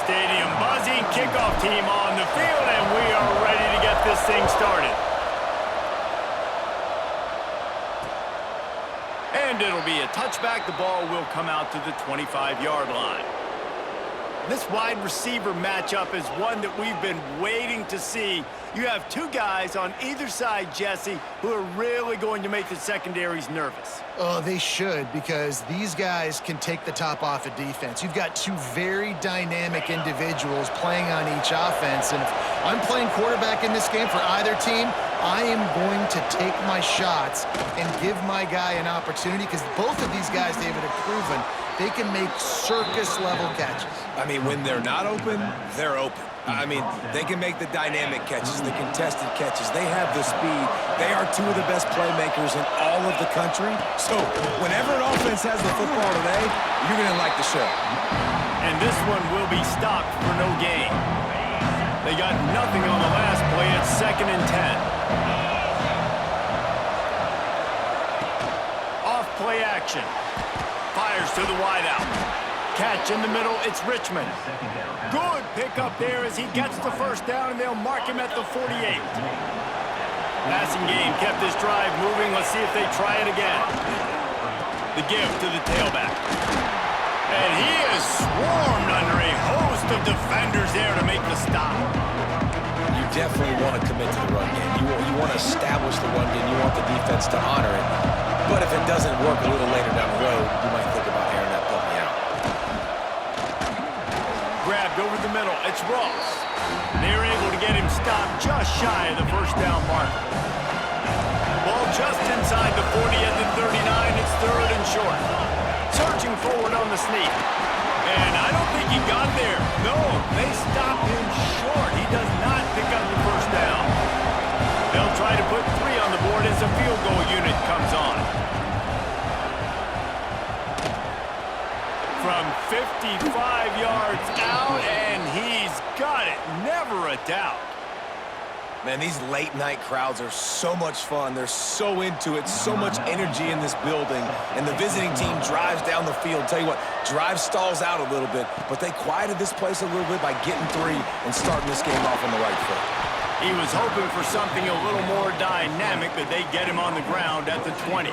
stadium buzzing. Kickoff team on the field, and we are ready to get this thing started. And it'll be a touchback. The ball will come out to the 25-yard line. This wide receiver matchup is one that we've been waiting to see. You have two guys on either side, Jesse, who are really going to make the secondaries nervous. Oh, they should, because these guys can take the top off a defense. You've got two very dynamic individuals playing on each offense, and if I'm playing quarterback in this game for either team, I am going to take my shots and give my guy an opportunity, because both of these guys, David, have proven they can make circus-level catches. I mean, when they're not open, they're open. I mean, they can make the dynamic catches, the contested catches. They have the speed. They are two of the best playmakers in all of the country. So whenever an offense has the football today, you're going to like the show. And this one will be stopped for no gain. They got nothing on the last play. It's 2nd and 10. Off play action. Fires to the wideout. Catch in the middle, it's Richmond. Good pickup there as he gets the first down, and they'll mark him at the 48. Passing game kept this drive moving. Let's see if they try it again. The give to the tailback. And he is swarmed under a host of defenders there to make the stop. You definitely want to commit to the run game. You want to establish the run game. You want the defense to honor it. But if it doesn't work a little later down the road, you might think about airing that puppy out. Grabbed over the middle. It's Ross. They're able to get him stopped just shy of the first down mark. Ball just inside the 40 at the 39. It's 3rd and short. Searching forward on the sneak. And I don't think he got there. No, they stopped him short. He does not pick up the first down. They'll try to put 3 on the board as the field goal unit comes on. From 55 yards out, and he's got it. Never a doubt. Man, these late-night crowds are so much fun. They're so into it, so much energy in this building. And the visiting team drives down the field. Tell you what, drive stalls out a little bit, but they quieted this place a little bit by getting 3 and starting this game off on the right foot. He was hoping for something a little more dynamic, but they get him on the ground at the 20.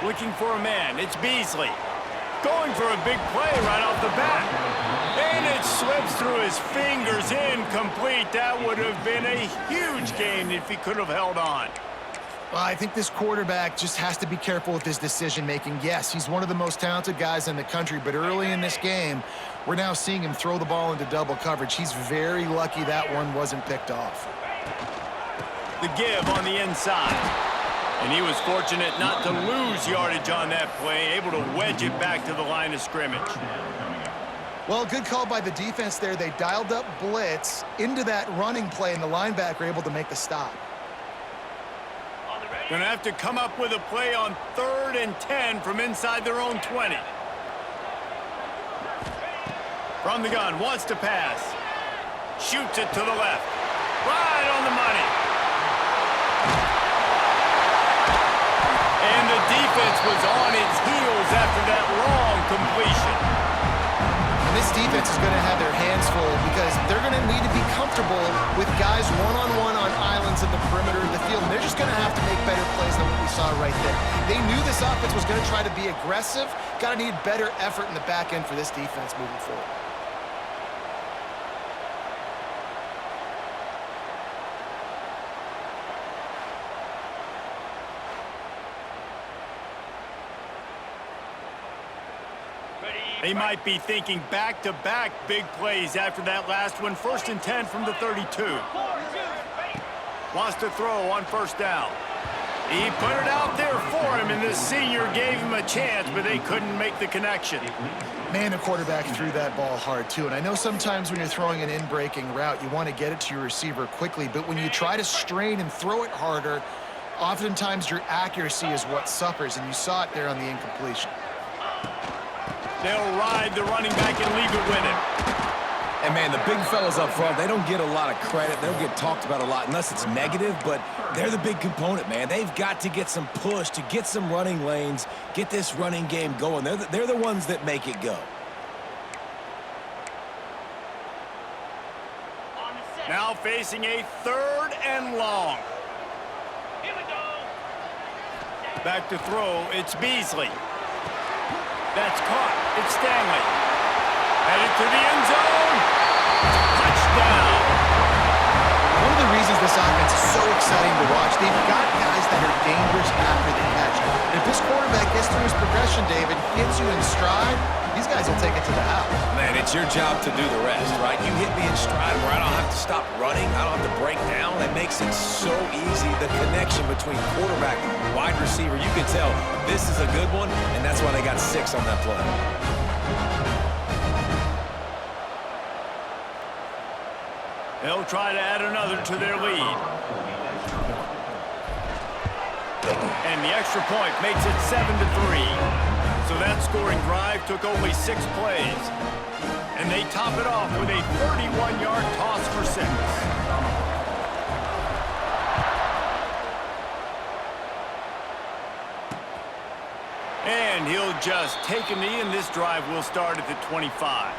Looking for a man. It's Beasley. Going for a big play right off the bat. And it slips through his fingers, incomplete. That would have been a huge gain if he could have held on. Well, I think this quarterback just has to be careful with his decision-making. Yes, he's one of the most talented guys in the country, but early in this game, we're now seeing him throw the ball into double coverage. He's very lucky that one wasn't picked off. The give on the inside. And he was fortunate not to lose yardage on that play, able to wedge it back to the line of scrimmage. Well, good call by the defense there. They dialed up blitz into that running play, and the linebacker able to make the stop. Going to have to come up with a play on 3rd and 10 from inside their own 20. From the gun, wants to pass. Shoots it to the left. Right on the money. And the defense was on its heels after that long completion. And this defense is going to have their hands full because they're going to need to be comfortable with guys one-on-one on islands in the perimeter of the field. And they're just going to have to make better plays than what we saw right there. They knew this offense was going to try to be aggressive. Got to need better effort in the back end for this defense moving forward. They might be thinking back-to-back big plays after that last one. 1st and 10 from the 32. Wants to throw on first down. He put it out there for him, and the senior gave him a chance, but they couldn't make the connection. Man, the quarterback threw that ball hard, too. And I know sometimes when you're throwing an in-breaking route, you want to get it to your receiver quickly. But when you try to strain and throw it harder, oftentimes your accuracy is what suffers, and you saw it there on the incompletion. They'll ride the running back and leave it with him. And, man, the big fellas up front, they don't get a lot of credit. They don't get talked about a lot unless it's negative, but they're the big component, man. They've got to get some push, to get some running lanes, get this running game going. They're the ones that make it go. Now facing a 3rd and long. Back to throw, it's Beasley. That's caught, it's Stanley. Headed to the end zone. Touchdown. One of the reasons this offense is so exciting to watch, they've got guys that are dangerous after the catch. If this quarterback gets through his progression, David, hits you in stride, these guys will take it to the house. Man, it's your job to do the rest, right? You hit me in stride where I don't have to stop running. I don't have to break down. That makes it so easy. The connection between quarterback and wide receiver, you can tell this is a good one, and that's why they got 6 on that play. They'll try to add another to their lead. And the extra point makes it 7-3. So that scoring drive took only 6 plays. And they top it off with a 31-yard toss for 6. And he'll just take a knee, and this drive will start at the 25.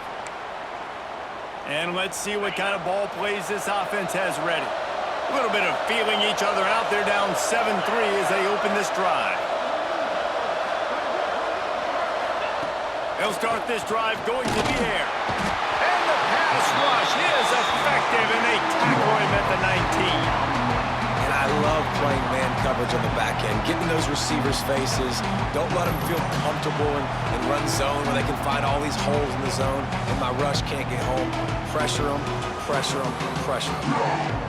And let's see what kind of ball plays this offense has ready. A little bit of feeling each other out. They're down 7-3 as they open this drive. They'll start this drive going to the air. And the pass rush is effective, and they tackle him at the 19. And I love playing man coverage on the back end, getting those receivers' faces. Don't let them feel comfortable in run zone where they can find all these holes in the zone, and my rush can't get home. Pressure them, pressure them, pressure them.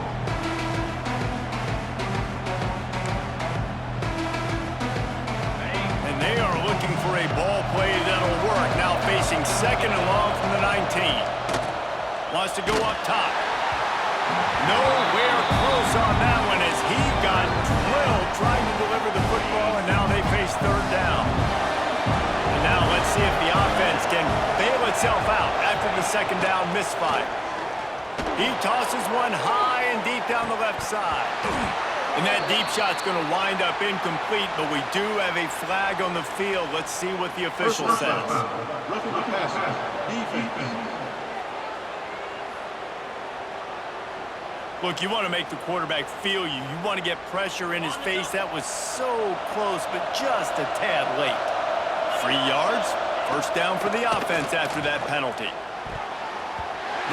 They are looking for a ball play that'll work. Now facing 2nd and long from the 19. Wants to go up top. Nowhere close on that one as he got drilled trying to deliver the football, and now they face 3rd down. And now let's see if the offense can bail itself out after the 2nd down misfire. He tosses one high and deep down the left side. And that deep shot's going to wind up incomplete, but we do have a flag on the field. Let's see what the official says. Look, you want to make the quarterback feel you. You want to get pressure in his face. That was so close, but just a tad late. 3 yards, 1st down for the offense after that penalty.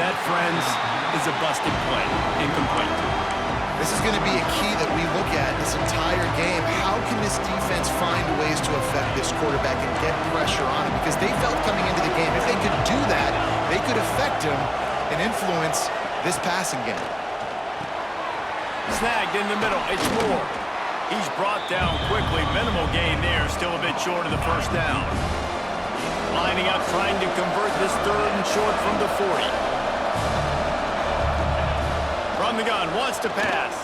That, friends, is a busted play. Incomplete. This is going to be a key that we look at this entire game. How can this defense find ways to affect this quarterback and get pressure on him? Because they felt coming into the game, if they could do that, they could affect him and influence this passing game. Snagged in the middle. It's Moore. He's brought down quickly. Minimal gain there. Still a bit short of the 1st down. Lining up, trying to convert this 3rd and short from the 40. From the gun, wants to pass.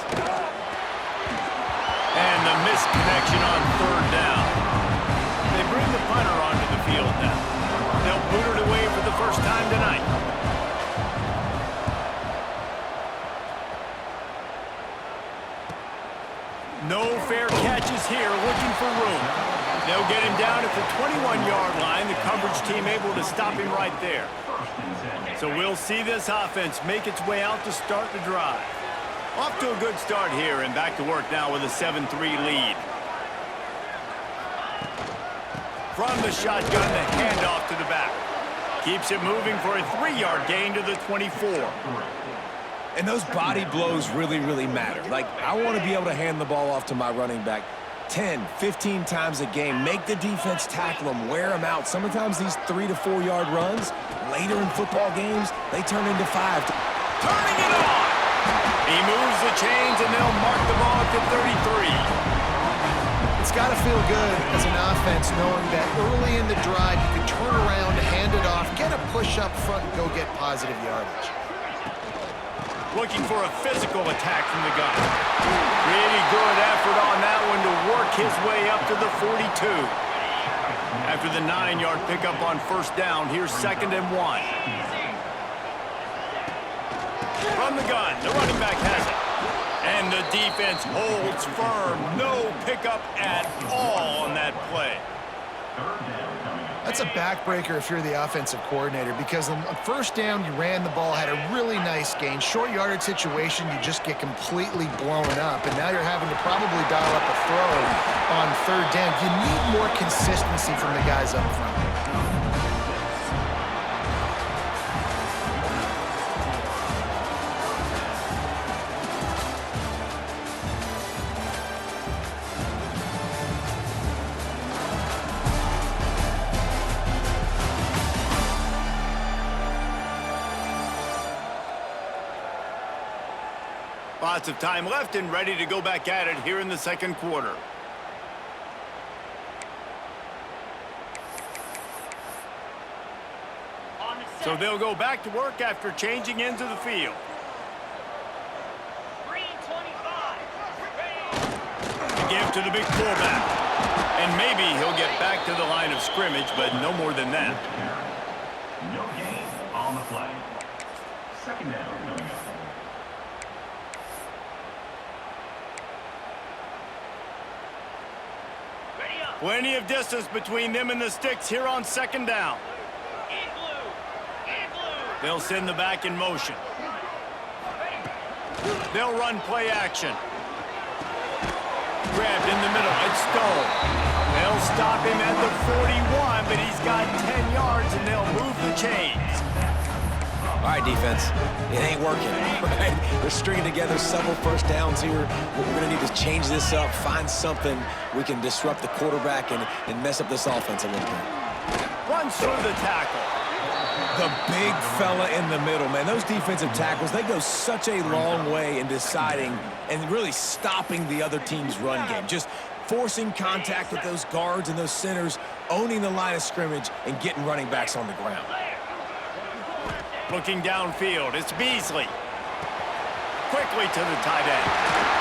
And the missed connection on 3rd down. They bring the punter onto the field now. They'll boot it away for the first time tonight. No fair catches here, looking for room. They'll get him down at the 21-yard line. The coverage team able to stop him right there. So we'll see this offense make its way out to start the drive. Off to a good start here, and back to work now with a 7-3 lead. From the shotgun, the handoff to the back. Keeps it moving for a 3-yard gain to the 24. And those body blows really, really matter. Like, I want to be able to hand the ball off to my running back 10, 15 times a game. Make the defense tackle them, wear them out. Sometimes these 3 to 4 yard runs, later in football games, they turn into 5. Turning it on! He moves the chains, and they'll mark the ball at the 33. It's got to feel good as an offense knowing that early in the drive you can turn around, hand it off, get a push up front, and go get positive yardage. Looking for a physical attack from the gun. Pretty good effort on that one to work his way up to the 42. After the 9-yard pickup on first down, here's 2nd and 1. From the gun, the running back has it. And the defense holds firm. No pickup at all on that play. That's a backbreaker if you're the offensive coordinator, because on first down, you ran the ball, had a really nice gain. Short yardage situation, you just get completely blown up, and now you're having to probably dial up a throw on 3rd down. You need more consistency from the guys up front. Lots of time left and ready to go back at it here in the 2nd quarter. So they'll go back to work after changing into the field. Give to the big fullback. And maybe he'll get back to the line of scrimmage, but no more than that. No gain on the play. 2nd down. Plenty of distance between them and the sticks here on 2nd down. They'll send the back in motion. They'll run play action. Grabbed in the middle. It's Stone. They'll stop him at the 41, but he's got 10 yards, and they'll move the chains. All right, defense, it ain't working, right? They're stringing together several first downs here. We're going to need to change this up, find something we can disrupt the quarterback and mess up this offense a little bit. Runs through the tackle. The big fella in the middle, man. Those defensive tackles, they go such a long way in deciding and really stopping the other team's run game. Just forcing contact with those guards and those centers, owning the line of scrimmage, and getting running backs on the ground. Looking downfield, it's Beasley. Quickly to the tight end.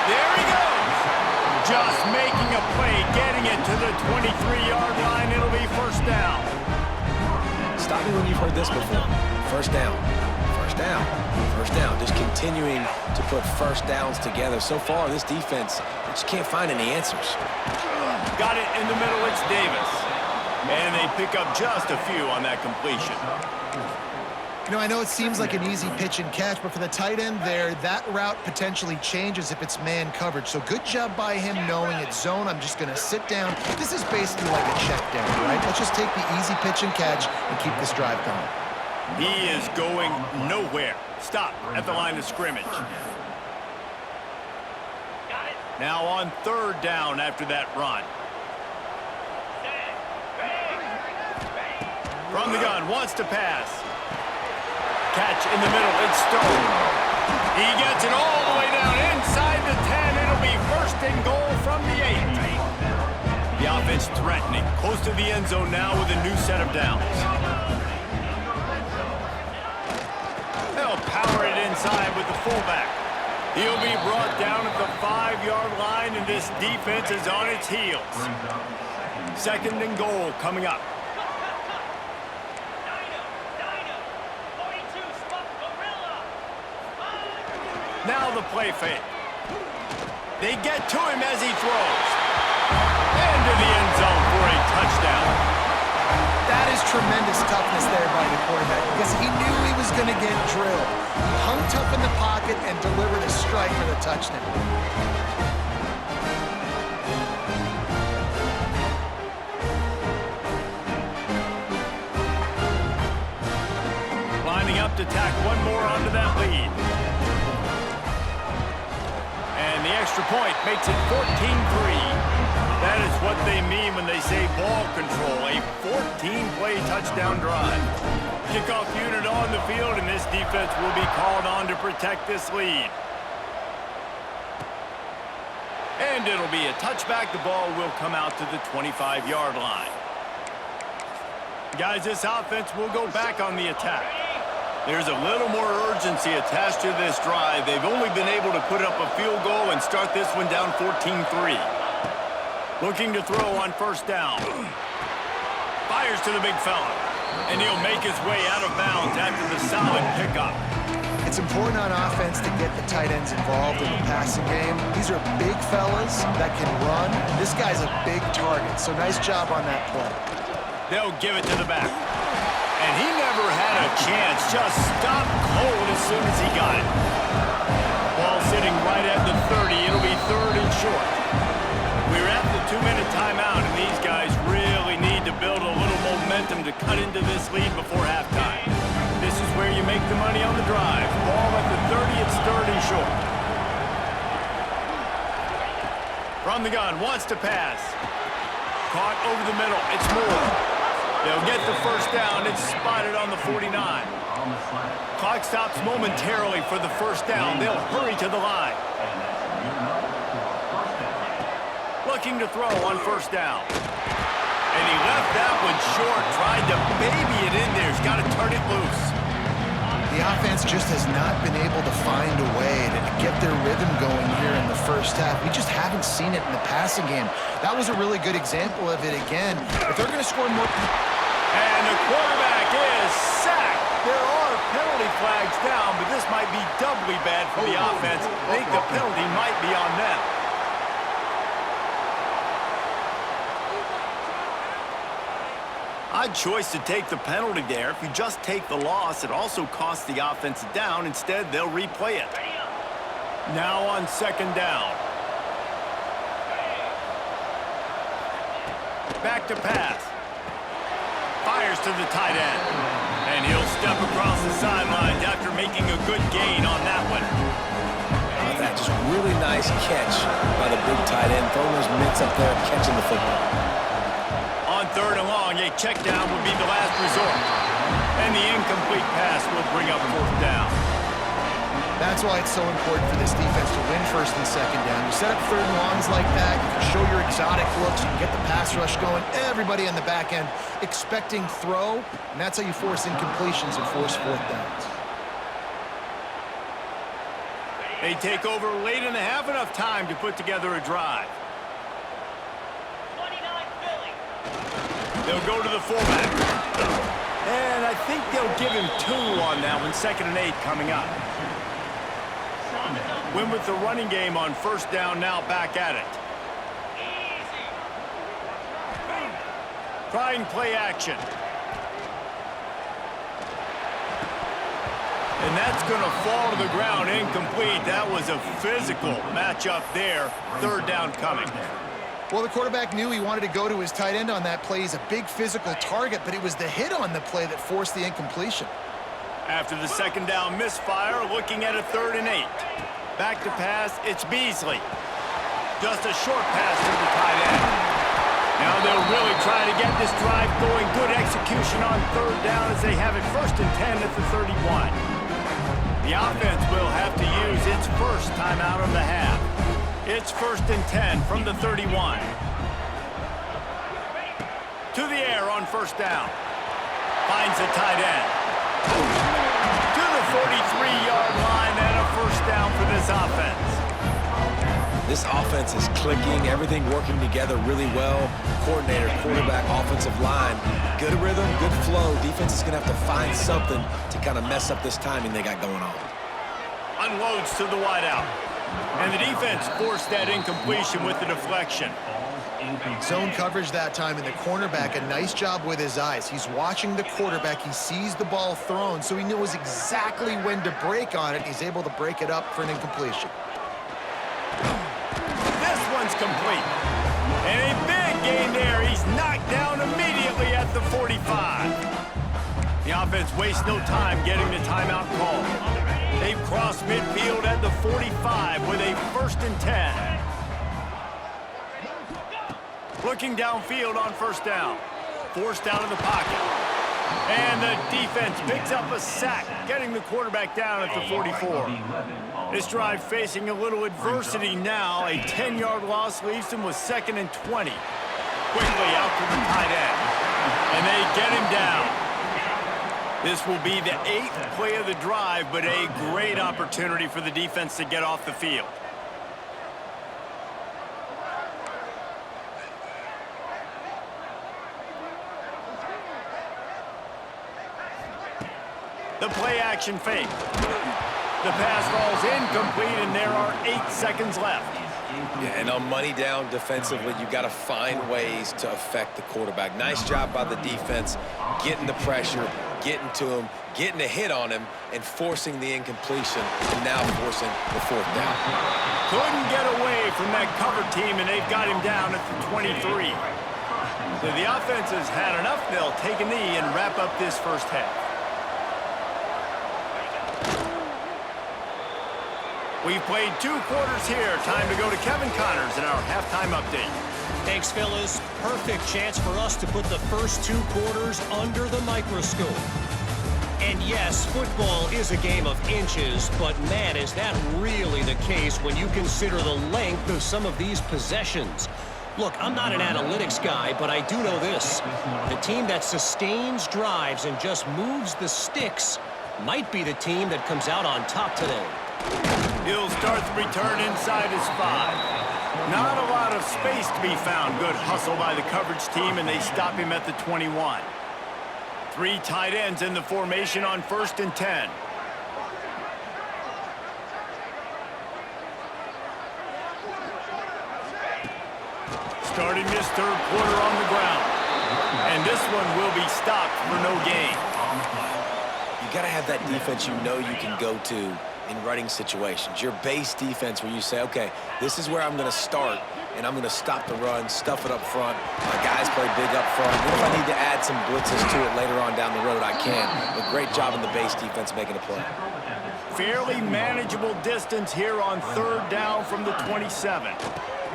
There he goes. Just making a play, getting it to the 23-yard line. It'll be first down. Stop me when you've heard this before. First down, first down, first down. Just continuing to put first downs together. So far, this defense, they just can't find any answers. Got it in the middle, it's Davis. And they pick up just a few on that completion. You know, I know it seems like an easy pitch and catch, but for the tight end there, that route potentially changes if it's man coverage. So good job by him knowing it's zone. I'm just going to sit down. This is basically like a check down, right? Let's just take the easy pitch and catch and keep this drive going. He is going nowhere. Stop at the line of scrimmage. Now on 3rd down after that run. From the gun, wants to pass. Catch in the middle, it's Stone. He gets it all the way down inside the 10. It'll be 1st and goal from the 8. The offense threatening, close to the end zone now with a new set of downs. They'll power it inside with the fullback. He'll be brought down at the 5-yard line, and this defense is on its heels. 2nd and goal coming up. Now the play fake. They get to him as he throws. Into the end zone for a touchdown. That is tremendous toughness there by the quarterback because he knew he was going to get drilled. He hung tough in the pocket and delivered a strike for the touchdown. Lining up to tack one more onto that lead. And the extra point makes it 14-3. That is what they mean when they say ball control, a 14-play touchdown drive. Kickoff unit on the field, and this defense will be called on to protect this lead. And it'll be a touchback. The ball will come out to the 25-yard line. Guys, this offense will go back on the attack. There's a little more urgency attached to this drive. They've only been able to put up a field goal and start this one down 14-3. Looking to throw on first down. Fires to the big fella. And he'll make his way out of bounds after the solid pickup. It's important on offense to get the tight ends involved in the passing game. These are big fellas that can run. This guy's a big target, so nice job on that play. They'll give it to the back. And he never had a chance. Just stopped cold as soon as he got it. Ball sitting right at the 30. It'll be 3rd and short. We're at the 2-minute timeout, and these guys really need to build a little momentum to cut into this lead before halftime. This is where you make the money on the drive. Ball at the 30, it's 3rd and short. From the gun, wants to pass. Caught over the middle, it's Moore. They'll get the first down, it's spotted on the 49. Clock stops momentarily for the first down. They'll hurry to the line. Looking to throw on first down. And he left that one short, tried to baby it in there. He's got to turn it loose. The offense just has not been able to find a way to get their rhythm going here in the first half. We just haven't seen it in the passing game. That was a really good example of it again. If they're going to score more... And the quarterback is sacked. There are penalty flags down, but this might be doubly bad for the offense. I think the penalty might be on them. Odd choice to take the penalty there. If you just take the loss, it also costs the offense down. Instead, they'll replay it. Now on second down. Back to pass. Fires to the tight end. And he'll step across the sidelines after making a good gain on that one. That just really nice catch by the big tight end. Throwing those mitts up there, catching the football. On 3rd and long, a check down would be the last resort. And the incomplete pass will bring up 4th down. That's why it's so important for this defense to win 1st and 2nd down. You set up 3rd and longs like that, you can show your exotic looks, you can get the pass rush going, everybody on the back end expecting throw, and that's how you force incompletions and force 4th downs. They take over late in the half, enough time to put together a drive. They'll go to the fullback. And I think they'll give him 2 on that one. 2nd and 8 coming up. Win with the running game on first down, now back at it. Trying play action. And that's going to fall to the ground incomplete. That was a physical matchup there. 3rd down coming. Well, the quarterback knew he wanted to go to his tight end on that play. He's a big physical target, but it was the hit on the play that forced the incompletion. After the 2nd down misfire, looking at a 3rd and 8. Back to pass, it's Beasley. Just a short pass to the tight end. Now they'll really try to get this drive going. Good execution on 3rd down as they have it 1st and 10 at the 31. The offense will have to use its first timeout of the half. It's 1st and 10 from the 31. To the air on first down. Finds the tight end. To the 43-yard line and a first down for this offense. This offense is clicking, everything working together really well. Coordinator, quarterback, offensive line. Good rhythm, good flow. Defense is going to have to find something to kind of mess up this timing they got going on. Unloads to the wideout. And the defense forced that incompletion with the deflection. Zone coverage that time, and the cornerback, a nice job with his eyes. He's watching the quarterback. He sees the ball thrown, so he knows exactly when to break on it. He's able to break it up for an incompletion. This one's complete. And a big gain there. He's knocked down immediately at the 45. The offense wastes no time getting the timeout call. They've crossed midfield at the 45 with a 1st and 10. Looking downfield on first down. Forced out of the pocket. And the defense picks up a sack, getting the quarterback down at the 44. This drive facing a little adversity now. A 10-yard loss leaves them with 2nd and 20. Quickly out to the tight end. And they get him down. This will be the 8th play of the drive, but a great opportunity for the defense to get off the field. The play action fake. The pass falls incomplete, and there are 8 seconds left. Yeah, and on money down defensively, you've got to find ways to affect the quarterback. Nice job by the defense, getting the pressure, getting to him, getting a hit on him, and forcing the incompletion, and now forcing the 4th down. Couldn't get away from that cover team, and they've got him down at the 23. So the offense has had enough. They'll take a knee and wrap up this first half. We've played 2 quarters here. Time to go to Kevin Connors in our halftime update. Thanks, fellas. Perfect chance for us to put the first 2 quarters under the microscope. And yes, football is a game of inches, but man, is that really the case when you consider the length of some of these possessions. Look, I'm not an analytics guy, but I do know this. The team that sustains drives and just moves the sticks might be the team that comes out on top today. He'll start the return inside his 5. Not a lot of space to be found. Good hustle by the coverage team, and they stop him at the 21. 3 tight ends in the formation on 1st and 10. Starting this 3rd quarter on the ground. And this one will be stopped for no gain. You got to have that defense you know you can go to in running situations. Your base defense where you say, okay, this is where I'm going to start, and I'm going to stop the run, stuff it up front. My guys play big up front. And if I need to add some blitzes to it later on down the road, I can. But great job in the base defense making a play. Fairly manageable distance here on 3rd down from the 27.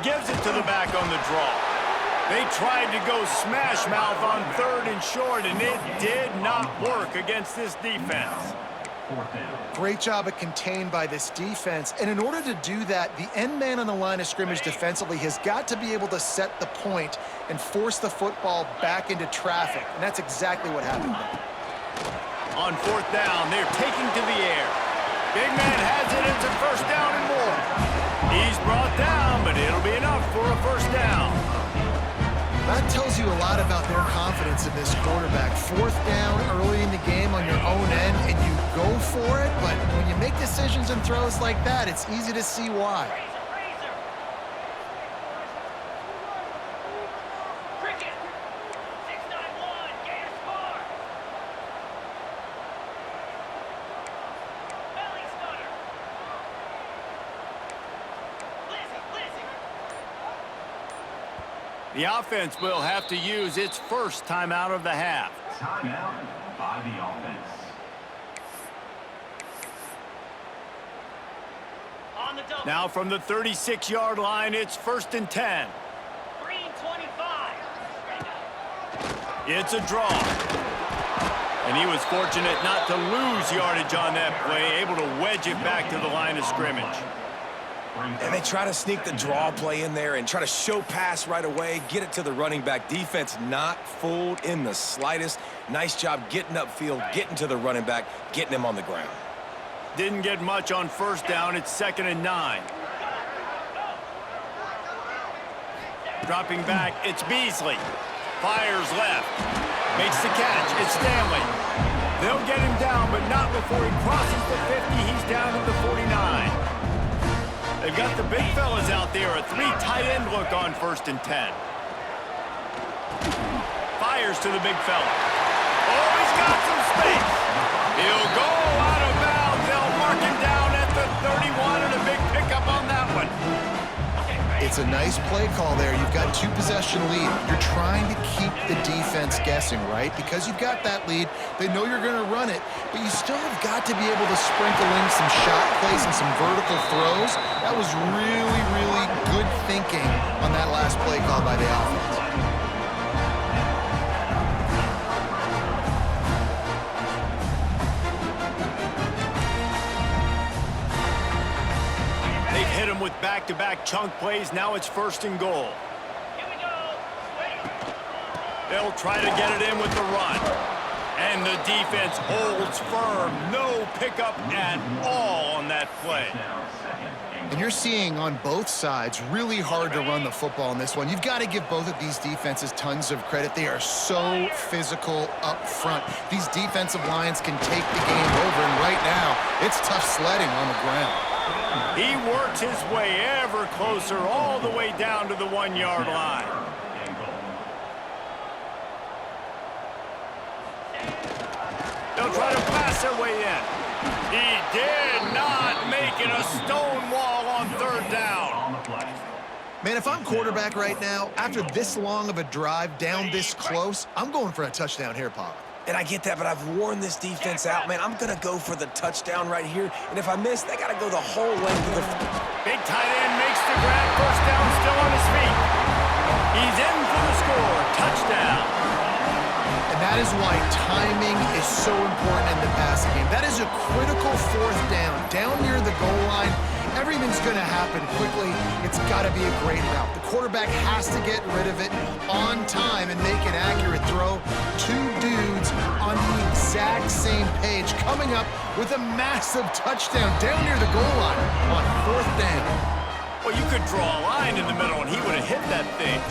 Gives it to the back on the draw. They tried to go smash mouth on 3rd and short, and it did not work against this defense. Great job at contained by this defense. And in order to do that, the end man on the line of scrimmage defensively has got to be able to set the point and force the football back into traffic. And that's exactly what happened there. On 4th down, they're taking to the air. Big man has it. It's a 1st down and more. He's brought down, but it'll be enough for a 1st down. That tells you a lot about their confidence in this quarterback. 4th down early in the game on your own end, and you go for it, but when you make decisions and throws like that, it's easy to see why. The offense will have to use its first timeout of the half. Timeout by the offense. Now from the 36-yard line, it's 1st and 10. Green 25. It's a draw. And he was fortunate not to lose yardage on that play, able to wedge it back to the line of scrimmage. And they try to sneak the draw play in there and try to show pass right away, get it to the running back. Defense not fooled in the slightest. Nice job getting upfield, getting to the running back, getting him on the ground. Didn't get much on 1st down. It's 2nd and 9. Dropping back, it's Beasley. Fires left. Makes the catch. It's Stanley. They'll get him down, but not before he crosses the 50. He's down to the 49. They've got the big fellas out there. A 3 tight end look on 1st and 10. Fires to the big fella. Oh, he's got some space. He'll go out of bounds. They'll mark him down at the 31, and a big pickup on that one. It's a nice play call there. You've got 2-possession lead. You're trying to keep the defense guessing, right? Because you've got that lead, they know you're going to run it, but you still have got to be able to sprinkle in some shot plays and some vertical throws. That was really, really good thinking on that last play call by the offense. Hit him with back-to-back chunk plays. Now it's 1st and goal. They'll try to get it in with the run. And the defense holds firm. No pickup at all on that play. And you're seeing on both sides really hard to run the football in this one. You've got to give both of these defenses tons of credit. They are so physical up front. These defensive lines can take the game over, and right now, it's tough sledding on the ground. He works his way ever closer all the way down to the 1-yard line. They'll try to pass their way in. He did not make it a stone wall on 3rd down. Man, if I'm quarterback right now, after this long of a drive down this close, I'm going for a touchdown here, Pop. And I get that, but I've worn this defense out, man. I'm going to go for the touchdown right here. And if I miss, they got to go the whole length of the... Big tight end makes the grab. First down, still on his feet. He's in for the score. Touchdown. And that is why timing is so important in the passing game. That is a critical 4th down. Down near the goal line, everything's going to happen quickly. It's got to be a great route. The quarterback has to get rid of it on time and make an accurate throw. 2 dudes on the exact same page coming up with a massive touchdown down near the goal line on 4th down. Well, you could draw a line in the middle and he would have hit that thing.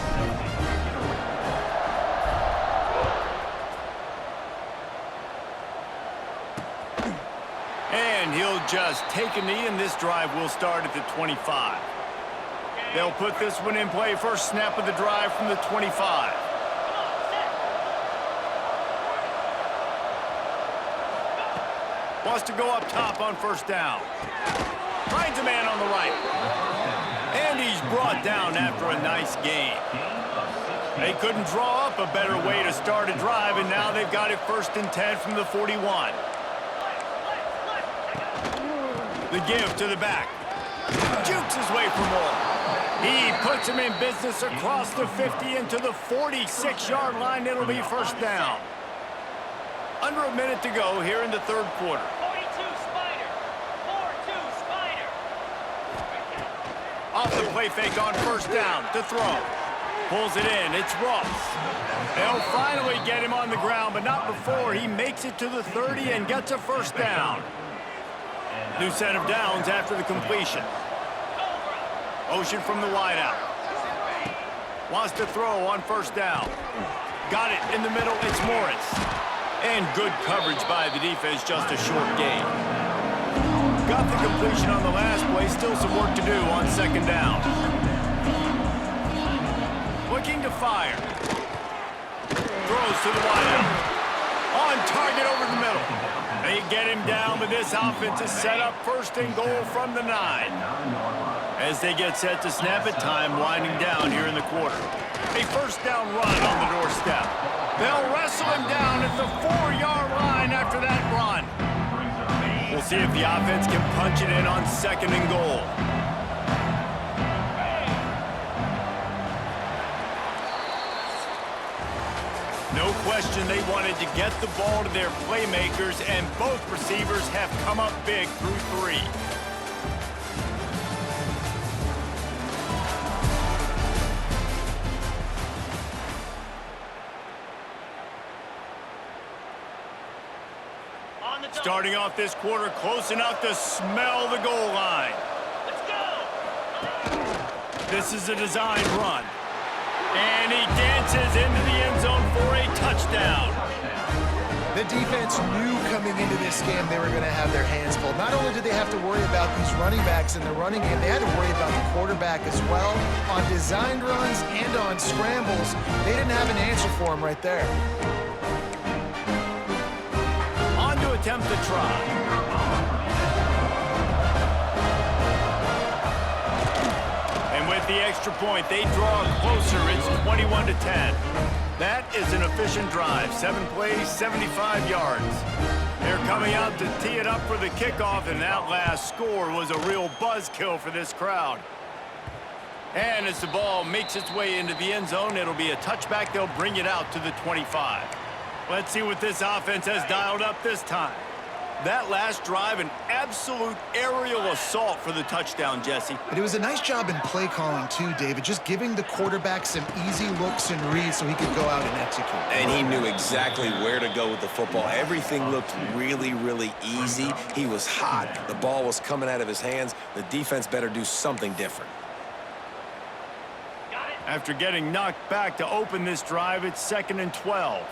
And he'll just take a knee, and this drive will start at the 25. They'll put this one in play. First snap of the drive from the 25. Wants to go up top on 1st down. Finds a man on the right. And he's brought down after a nice gain. They couldn't draw up a better way to start a drive, and now they've got it 1st and 10 from the 41. The give to the back. Jukes his way for more. He puts him in business across the 50 into the 46-yard line. It'll be 1st down. Under a minute to go here in the 3rd quarter. 42 Spider. 4-2 Spider. Off the play fake on 1st down to throw. Pulls it in. It's Ross. They'll finally get him on the ground, but not before he makes it to the 30 and gets a 1st down. New set of downs after the completion. Motion from the wideout. Wants to throw on 1st down. Got it in the middle. It's Morris. And good coverage by the defense, just a short gain. Got the completion on the last play. Still some work to do on 2nd down. Looking to fire. Throws to the wideout. On target over the middle. They get him down, but this offense is set up 1st and goal from the 9. As they get set to snap it, time winding down here in the quarter. A 1st down run on the doorstep. They'll wrestle him down at the 4-yard line after that run. We'll see if the offense can punch it in on 2nd and goal. No question they wanted to get the ball to their playmakers, and both receivers have come up big through 3. Starting off this quarter, close enough to smell the goal line. Let's go. This is a designed run. And he dances into the end zone for a touchdown. The defense knew coming into this game they were going to have their hands full. Not only did they have to worry about these running backs in the running game, they had to worry about the quarterback as well. On designed runs and on scrambles, they didn't have an answer for him right there. On to attempt the try. With the extra point, they draw closer. It's 21-10. That is an efficient drive. 7 plays, 75 yards. They're coming out to tee it up for the kickoff, and that last score was a real buzzkill for this crowd. And as the ball makes its way into the end zone, it'll be a touchback. They'll bring it out to the 25. Let's see what this offense has dialed up this time. That last drive, an absolute aerial assault for the touchdown, Jesse. But it was a nice job in play calling too, David, just giving the quarterback some easy looks and reads so he could go out and execute. And he knew exactly where to go with the football. Everything looked really, really easy. He was hot. The ball was coming out of his hands. The defense better do something different. After getting knocked back to open this drive, it's 2nd and 12.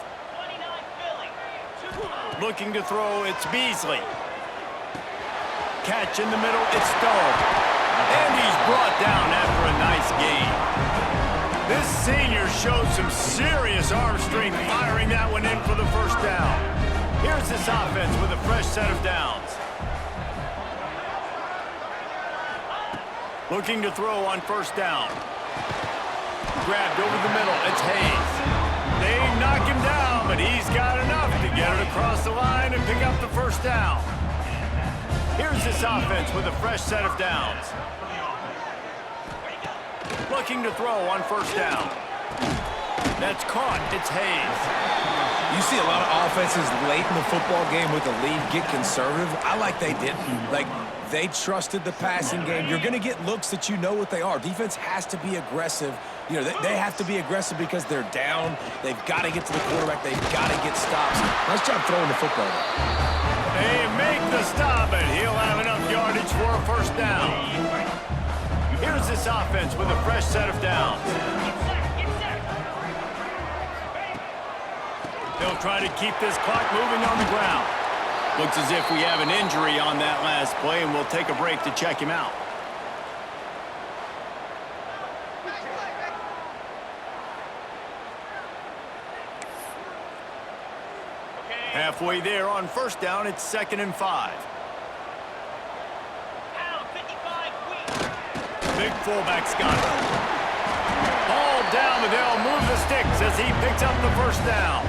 Looking to throw, it's Beasley. Catch in the middle, it's Stone. And he's brought down after a nice gain. This senior showed some serious arm strength firing that one in for the first down. Here's this offense with a fresh set of downs. Looking to throw on first down. Grabbed over the middle, it's Hayes. They knock him down, but he's got enough to get it across the line and pick up the first down. Here's this offense with a fresh set of downs. Looking to throw on first down. That's caught. It's Hayes. You see a lot of offenses late in the football game with the lead get conservative. I like they didn't. Like, they trusted the passing game. You're going to get looks that you know what they are. Defense has to be aggressive. You know, they have to be aggressive because they're down. They've got to get to the quarterback. They've got to get stops. Nice job throwing the football. They make the stop, and he'll have enough yardage for a first down. Here's this offense with a fresh set of downs. They'll try to keep this clock moving on the ground. Looks as if we have an injury on that last play, and we'll take a break to check him out. Halfway there on first down, it's 2nd and 5. Big fullback Scott. Ball down, and they'll move the sticks as he picks up the first down.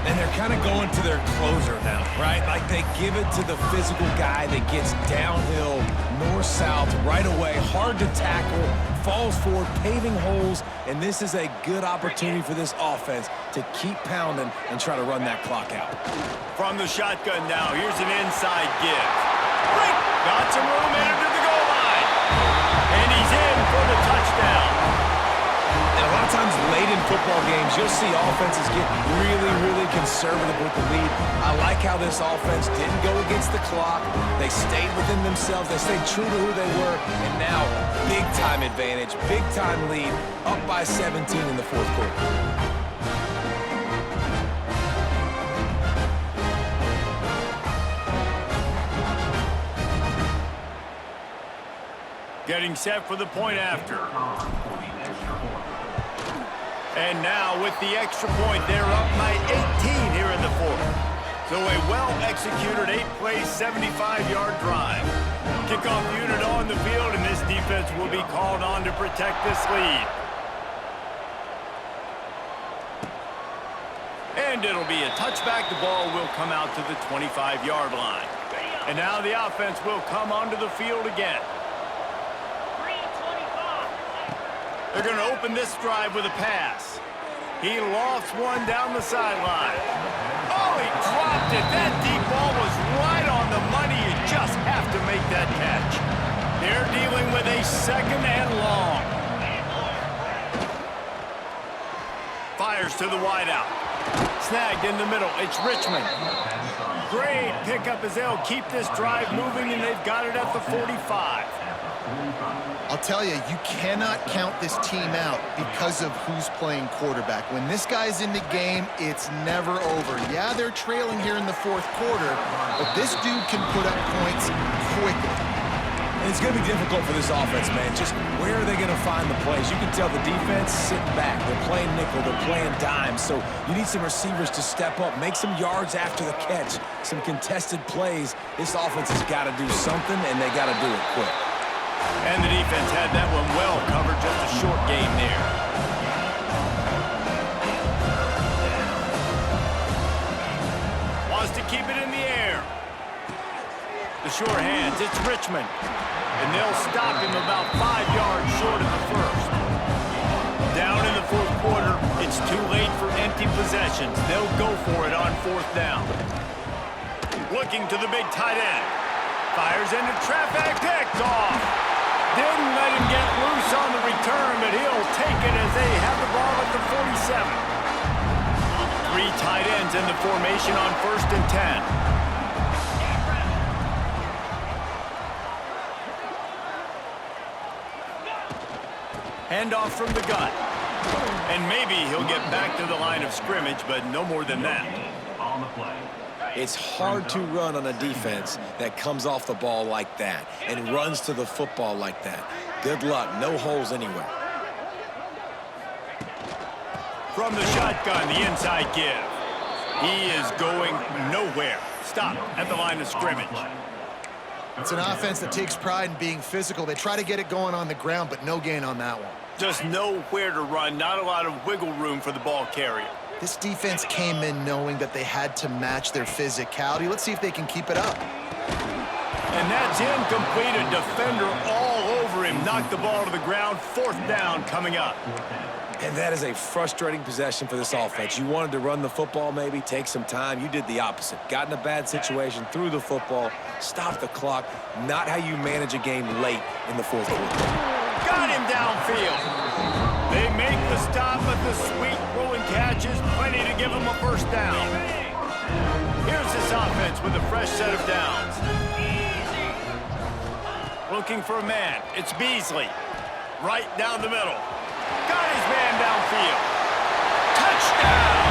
And they're kind of going to their closer now, right? Like they give it to the physical guy that gets downhill, north-south, right away, hard to tackle, falls forward, paving holes, and this is a good opportunity for this offense to keep pounding and try to run that clock out. From the shotgun now, here's an inside give. Got some room into the goal line. And he's in for the touchdown. And a lot of times late in football games, you'll see offenses get really, really conservative with the lead. I like how this offense didn't go against the clock. They stayed within themselves. They stayed true to who they were. And now, big-time advantage, big-time lead, up by 17 in the fourth quarter. Getting set for the point after. And now with the extra point, they're up by 18 here in the fourth. So a well-executed 8-play, 75-yard drive. Kickoff unit on the field, and this defense will be called on to protect this lead. And it'll be a touchback. The ball will come out to the 25-yard line. And now the offense will come onto the field again. They're going to open this drive with a pass. He lofts one down the sideline. Oh, he dropped it. That deep ball was right on the money. You just have to make that catch. They're dealing with a 2nd and long. Fires to the wideout. Snagged in the middle. It's Richmond. Great pickup as they'll keep this drive moving, and they've got it at the 45. I'll tell you, you cannot count this team out because of who's playing quarterback. When this guy's in the game, it's never over. Yeah, they're trailing here in the fourth quarter, but this dude can put up points quickly. And it's going to be difficult for this offense, man. Just where are they going to find the plays? You can tell the defense sitting back. They're playing nickel. They're playing dime. So you need some receivers to step up, make some yards after the catch, some contested plays. This offense has got to do something, and they got to do it quick. And the defense had that one well covered, just a short game there. Wants to keep it in the air. The short hands, it's Richmond. And they'll stop him about 5 yards short of the first. Down in the fourth quarter, it's too late for empty possessions. They'll go for it on fourth down. Looking to the big tight end. Fires into traffic, picked off. Didn't let him get loose on the return, but he'll take it as they have the ball at the 47. 3 tight ends in the formation on 1st and 10. Handoff from the gun. And maybe he'll get back to the line of scrimmage, but no more than that. On the play. It's hard to run on a defense that comes off the ball like that and runs to the football like that. Good luck. No holes anywhere. From the shotgun, the inside give. He is going nowhere. Stop at the line of scrimmage. It's an offense that takes pride in being physical. They try to get it going on the ground, but no gain on that one. Just nowhere to run. Not a lot of wiggle room for the ball carrier. This defense came in knowing that they had to match their physicality. Let's see if they can keep it up. And that's incomplete. A defender all over him. Knocked the ball to the ground. 4th down coming up. And that is a frustrating possession for this offense. You wanted to run the football, maybe take some time. You did the opposite. Got in a bad situation, threw the football, stopped the clock. Not how you manage a game late in the 4th quarter. Got him downfield. They make the stop, but the sweet rolling catch is plenty to give him a 1st down. Here's this offense with a fresh set of downs. Looking for a man. It's Beasley. Right down the middle. Got his man downfield. Touchdown!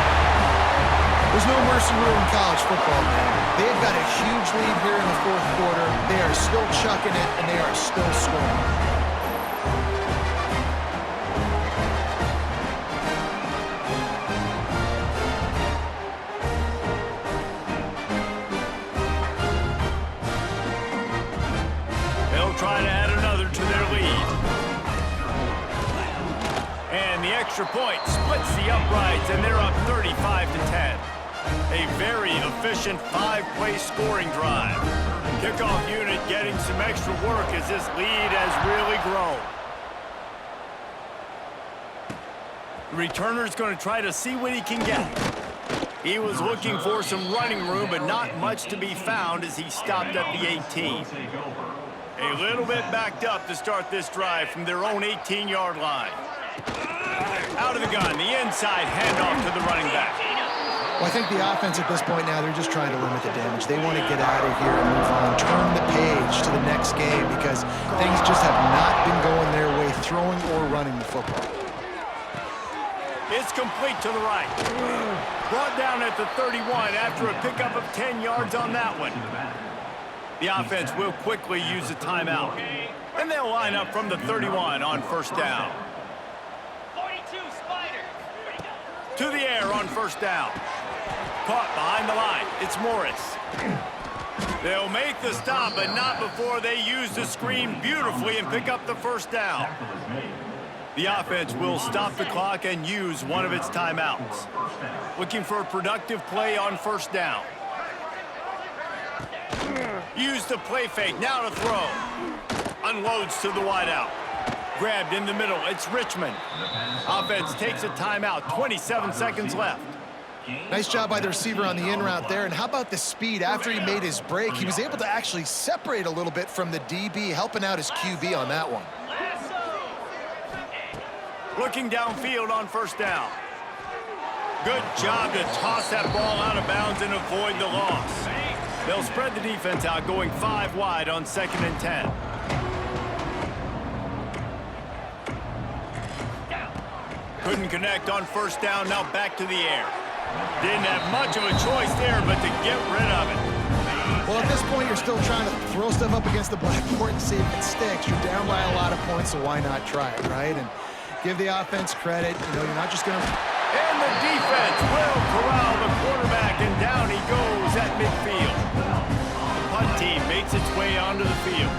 There's no mercy rule in college football, man. They've got a huge lead here in the 4th quarter. They are still chucking it, and they are still scoring. Try to add another to their lead. And the extra point splits the uprights, and they're up 35-10. A very efficient 5-play scoring drive. Kickoff unit getting some extra work as this lead has really grown. The returner's going to try to see what he can get. He was looking for some running room, but not much to be found as he stopped at the 18. A little bit backed up to start this drive from their own 18-yard line. Out of the gun, the inside handoff to the running back. Well, I think the offense at this point now, they're just trying to limit the damage. They want to get out of here and move on, turn the page to the next game because things just have not been going their way, throwing or running the football. It's complete to the right. Brought down at the 31 after a pickup of 10 yards on that one. The offense will quickly use a timeout. And they'll line up from the 31 on 1st down. 42, Spider. To the air on 1st down. Caught behind the line. It's Morris. They'll make the stop, but not before they use the screen beautifully and pick up the 1st down. The offense will stop the clock and use one of its timeouts. Looking for a productive play on 1st down. Use the play fake, now to throw. Unloads to the wideout. Grabbed in the middle, it's Richmond. Offense takes a timeout, 27 seconds left. Nice job by the receiver on the in route there. And how about the speed after he made his break? He was able to actually separate a little bit from the DB, helping out his QB on that one. Looking downfield on 1st down. Good job to toss that ball out of bounds and avoid the loss. They'll spread the defense out, going 5 wide on 2nd and 10. Couldn't connect on 1st down, now back to the air. Didn't have much of a choice there, but to get rid of it. Well, at this point, you're still trying to throw stuff up against the blackboard and see if it sticks. You're down by a lot of points, so why not try it, right? And give the offense credit. You know, you're not just going to... And the defense will corral the quarterback, and down he goes at midfield. The punt team makes its way onto the field.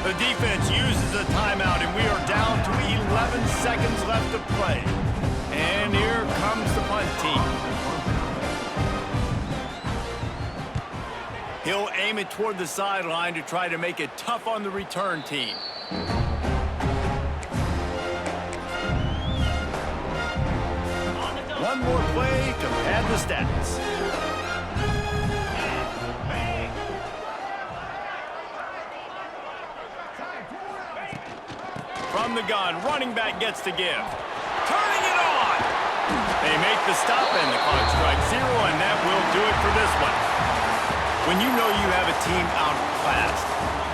The defense uses a timeout, and we are down to 11 seconds left to play. And here comes the punt team. He'll aim it toward the sideline to try to make it tough on the return team. One more play to pad the stats. from the gun. Running back gets to give. Turning it on. They make the stop, and the clock strikes 0, and that will do it for this one. When you know you have a team outclassed,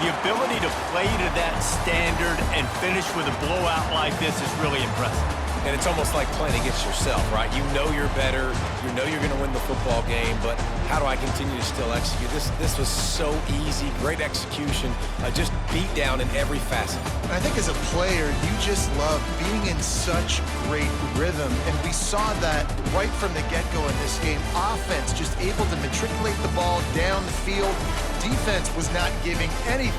the ability to play to that standard and finish with a blowout like this is really impressive. And it's almost like playing against yourself, right? You know you're better. You know you're going to win the football game, but how do I continue to still execute? This was so easy, great execution, just beat down in every facet. I think as a player, you just love being in such great rhythm, and we saw that right from the get-go in this game. Offense just able to matriculate the ball down the field. Defense was not giving anything